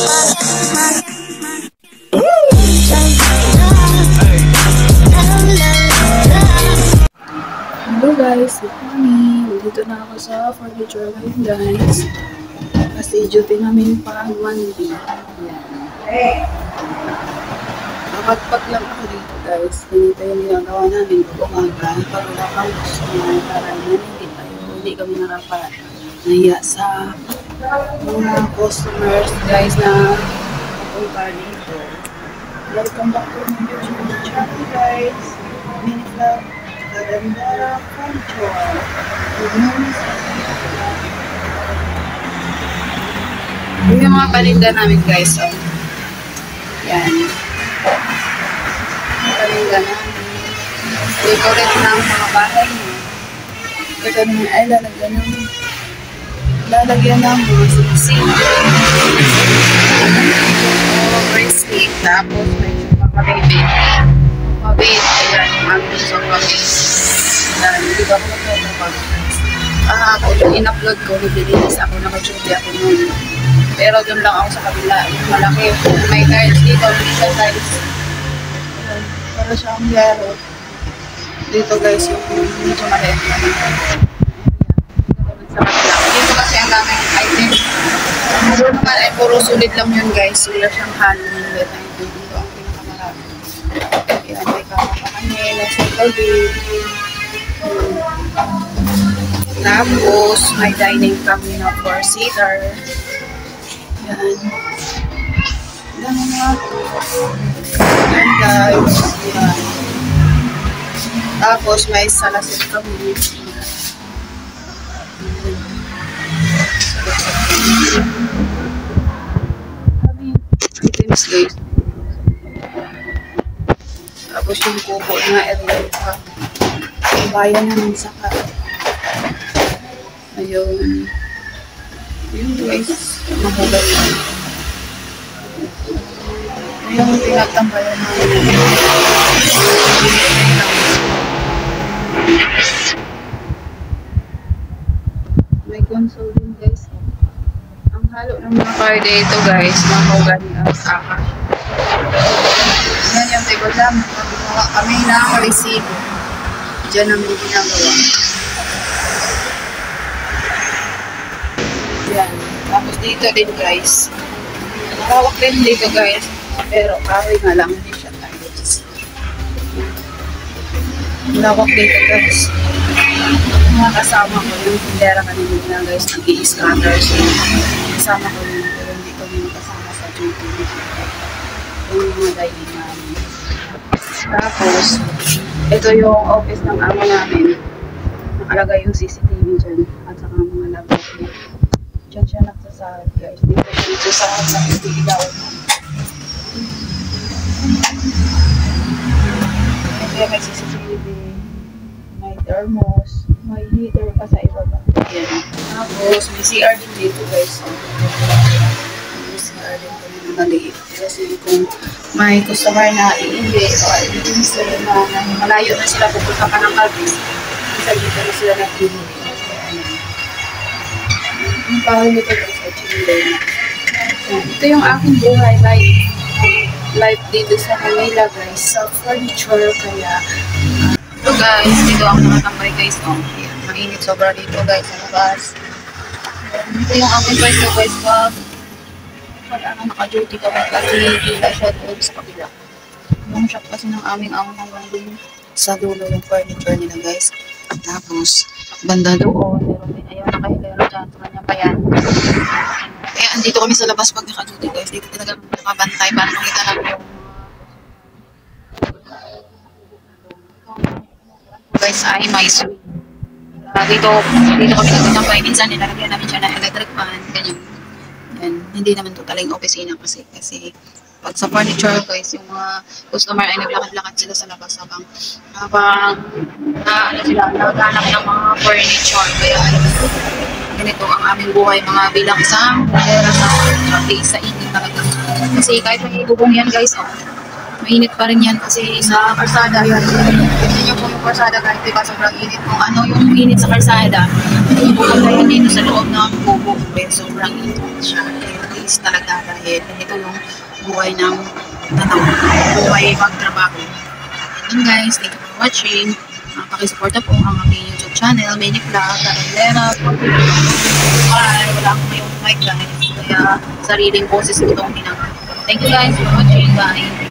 Hello guys, good morning. Dito na ako sa furniture ngayon guys. Kasi duty namin pag Monday. Ayan. Nakatpag lang ako dito guys. Ganito yung ginagawa namin pag umaga. Pag wala kang customer, para hindi kami nahiya sa mga customers guys na pupunta dito. Welcome back to my YouTube channel guys. Minute lang. Ganda furniture. Yung mga paninda namin guys. Oh. Yan. Paninda namin. Decorate na ang mga bahay niyo. Ito naman ay lalagyan ng mga sisig. Bracelet. Tapos medyo makabibig. Mabit. Ayan. Ang gusto mabit. Ayan. Hindi ba ako nagpapapag? Ako in-upload ko. Nabilinis ako. Naka-duty ako noon. Pero doon lang ako sa kabila. Yung malaki. May tiles dito. Hindi siya tiles. Ayan. Para siyang yero. Dito guys yung medyo maliit naman. Dito kasi ang daming item. Doon naman ay puro sulit lang yun guys. Wala siyang halong ulit na ito. Dito ang pinakamarami. Ayan, may kama pa kami. Nasa tabi. Tapos, may dining kami na 4-seater. Ayan. Dami nga ito. Ayan guys. Ayan. Tapos, may salasit kami. Items guys. Tapos yung kubo na area pa. Bayan naman sa ka. Ayun. Ayun guys. Mahugal na. Ayun tinatambayan namin. May console din guys. Ang halo ng mga car dito guys, mahugal ang saka. Yan yung table lang. Kami nakaka-receive. Diyan namin ginagawa. Yan. Tapos dito din guys. Malawak din dito guys. Pero kahoy nga lang. Hindi siya tiles. Malawak dito guys. Mga kasama ko yung tindera kanina na guys. Nag-i-scatter. So, kasama ko yun. Pero hindi ko yun kasama sa duty. Yung mga dining namin. Tapos, ito yung office ng amo namin. Nakalagay yung CCTV dyan. At saka mga laptop niya. Dyan siya nagsasahad guys. Dito siya nagsasahad sa ilaw. Kaya may CCTV. May thermos. May heater pa sa ibaba. Yan. Tapos, may CR din dito guys. May CR din kami na maliit. Kasi kung may customer na iiwi or i-install na malayo na sila pupunta ka ng Calvis, isa dito na sila nag-iiwi. Yung pahay nito guys at chile. Ito yung aking buhay life dito sa Manila guys, sa furniture. Kaya ito guys, dito ako nakatambay guys. Mainit sobra dito guys sa labas. Ito yung aking pwesto guys pag naka-duty kami kasi bila siya doon sa kabila. Yung shop kasi ng aming amo hanggang doon sa dulo yung furniture nila guys. Tapos, banda doon, meron din ayaw nakahilero dyan sa kanyang bayan. Kaya andito kami sa labas pag naka-duty guys. Dito talaga makabantay para makita namin yung guys ay may swing. Dito kami nagtatampay. Minsan nilalagyan namin siya ng electric fan, ganyan. And hindi naman totaling opisina kasi pag sa furniture guys, yung mga customer ay naglakad-lakad sila sa labas habang naghanap ng mga furniture. Kaya ganito ang aming buhay mga bilang isang sa init talaga. Kasi kahit may bubong yan guys, mainit pa rin yan kasi sa karsada yan. Tignan nyo po yung karsada guys, diba sobrang init. Kung ano yung init sa karsada, pupunta yan dito sa loob ng bubo. Sobrang init siya. guys talaga dahil ito yung buhay ng buhay magtrabaho. Yan guys, thank you for watching. Pakisuporta po ang aking YouTube channel, Mini Vlog, Carolera. Bye! Wala akong may mic guys, kaya sariling boses ko itong hinangat. Thank you guys for watching. Bye!